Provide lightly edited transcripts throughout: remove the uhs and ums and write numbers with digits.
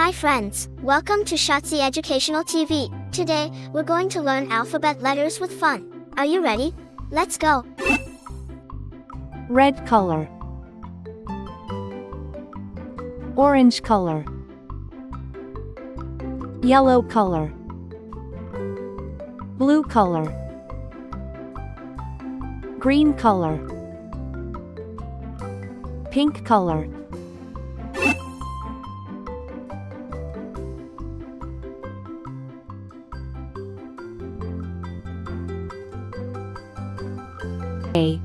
Hi friends, welcome to Shazi Educational TV. Today, we're going to learn alphabet letters with fun. Are you ready? Let's go. Red color, orange color, yellow color, blue color, green color, pink color, A,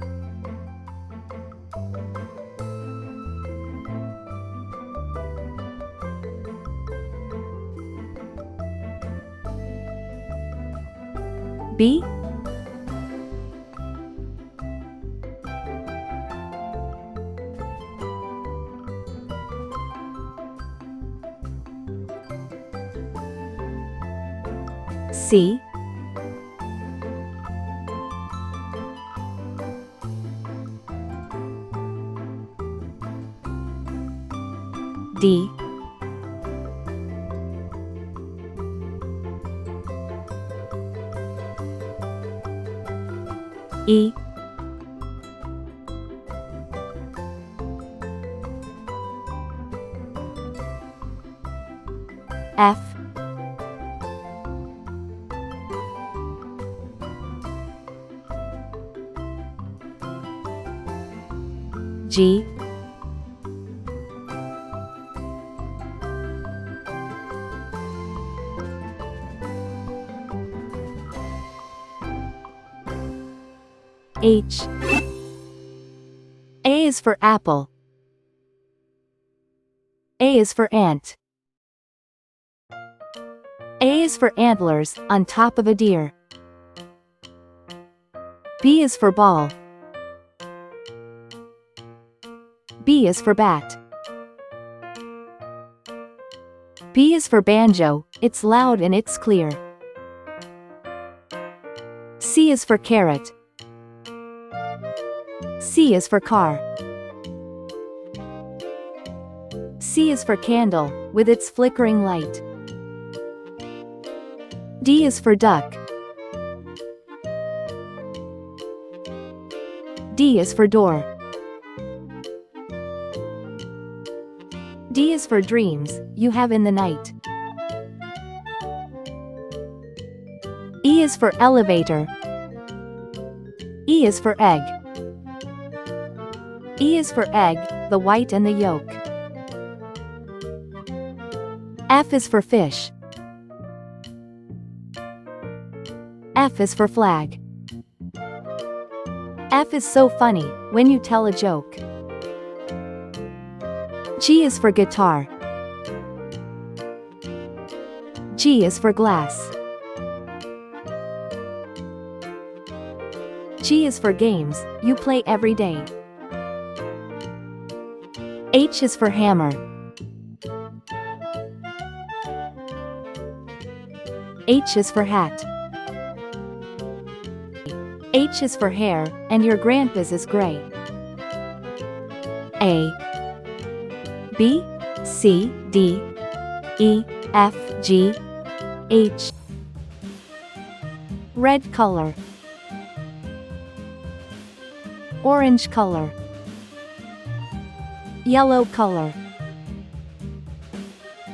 B, C, D, E, F, G, H. A is for apple. A is for ant. A is for antlers, on top of a deer. B is for ball. B is for bat. B is for banjo, it's loud and it's clear. C is for carrot. C is for car. C is for candle, with its flickering light. D is for duck. D is for door. D is for dreams, you have in the night. E is for elevator. E is for egg. E is for egg, the white and the yolk. F is for fish. F is for flag. F is so funny, when you tell a joke. G is for guitar. G is for glass. G is for games, you play every day. H is for hammer. H is for hat. H is for hair, and your grandpa's is gray. A, B, C, D, E, F, G, H. Red color, orange color, yellow color,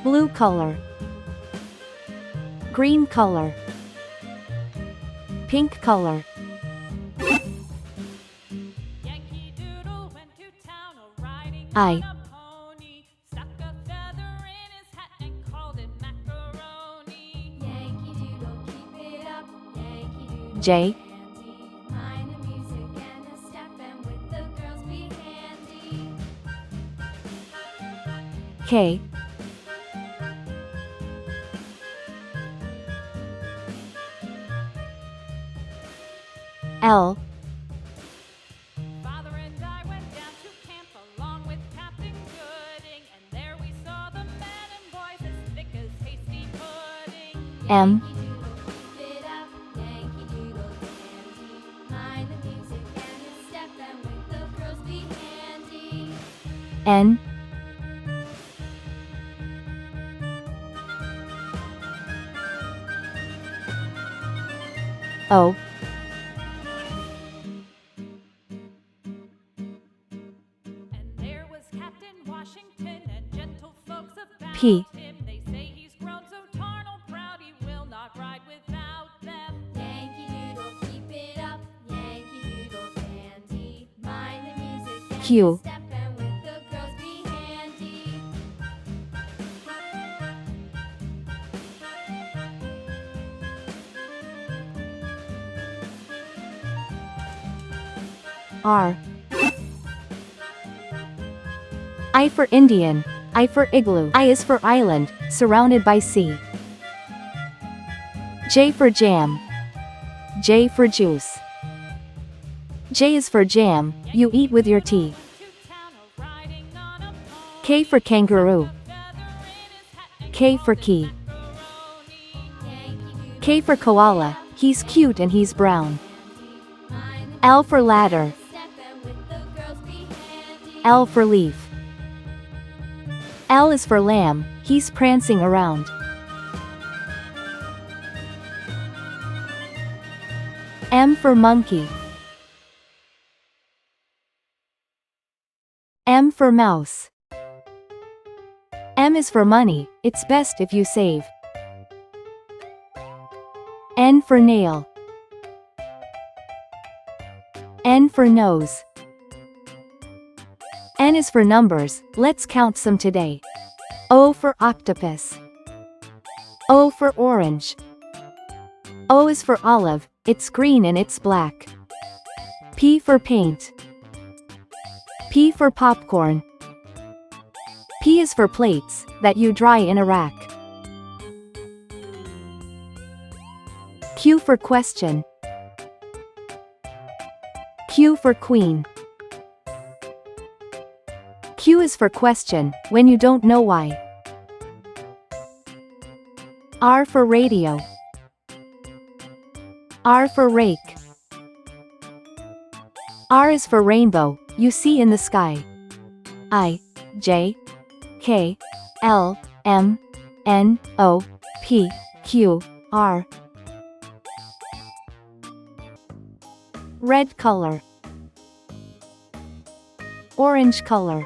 blue color, green color, pink color. I, J, K, L, Father and I went down to camp along with Captain Gooding, and there we saw the men and boys as thick as hasty pudding. M, N, O, And there was Captain Washington and gentle folks about P, him. They say he's grown so tarnal proud he will not ride without them. Yankee Doodle, keep it up. Yankee Doodle dandy. Mind the music and Q, step, and with the girls be handy. R. I for Indian. I for igloo. I is for island, surrounded by sea. J for jam. J for juice. J is for jam, you eat with your tea. To town a riding on a pony. K for kangaroo. Feather in his hat and K for key. macaroni. Yankee Doodle, K for koala. He's cute and he's brown. mind the L for ladder. step, and with the girls be handy. L for leaf. L is for lamb, he's prancing around. M for monkey. M for mouse. M is for money, it's best if you save. N for nail. N for nose. N is for numbers, let's count some today. O for octopus. O for orange. O is for olive, it's green and it's black. P for paint. P for popcorn. P is for plates, that you dry in a rack. Q for question. Q for queen. Q is for question, when you don't know why. R for radio. R for rake. R is for rainbow, you see in the sky. I, J, K, L, M, N, O, P, Q, R. Red color. Orange color.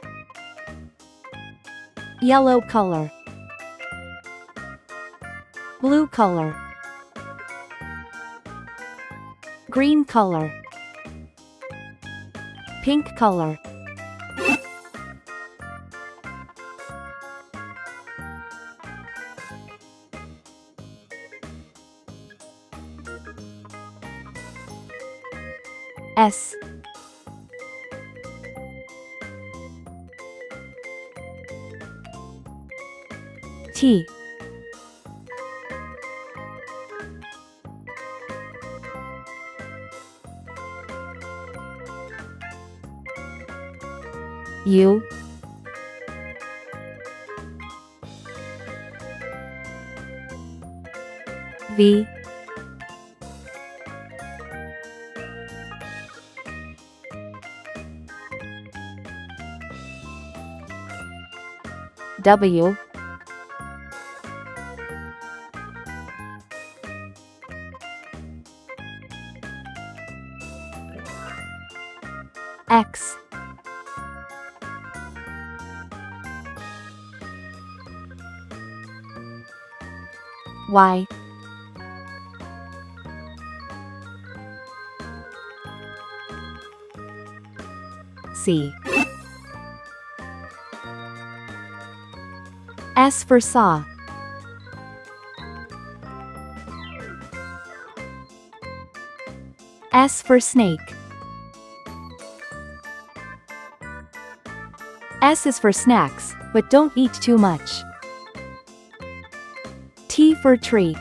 Yellow color. Blue color. Green color. Pink color. S. T. U. V. W. X. Y. C. S for saw. S for snake. S is for snacks, but don't eat too much. T for tree.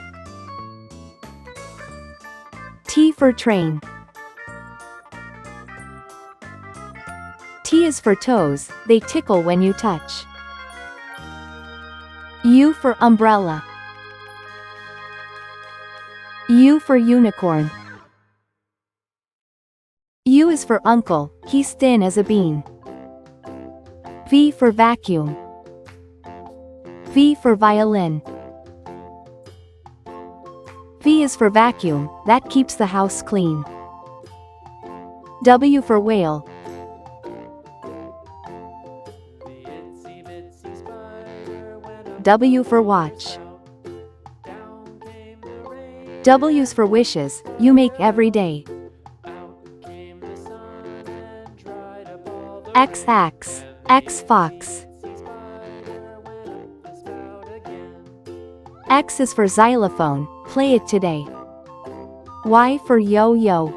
T for train. T is for toes, they tickle when you touch. U for umbrella. U for unicorn. U is for uncle, he's thin as a bean. V for vacuum. V for violin. V is for vacuum, that keeps the house clean. W for whale. W for watch. W's for wishes, you make every day. X axe, X fox. X is for xylophone, play it today. Y for yo-yo.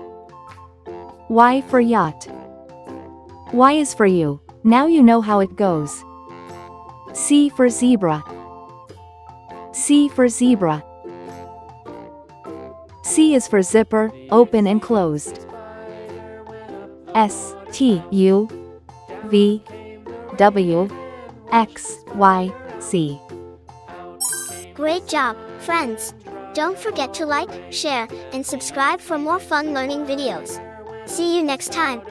Y for yacht. Y is for you, now you know how it goes. C for zebra. C for zebra. C is for zipper, open and closed. S, T, U, V, W, X, Y, Z. Great job, friends! Don't forget to like, share, and subscribe for more fun learning videos. See you next time.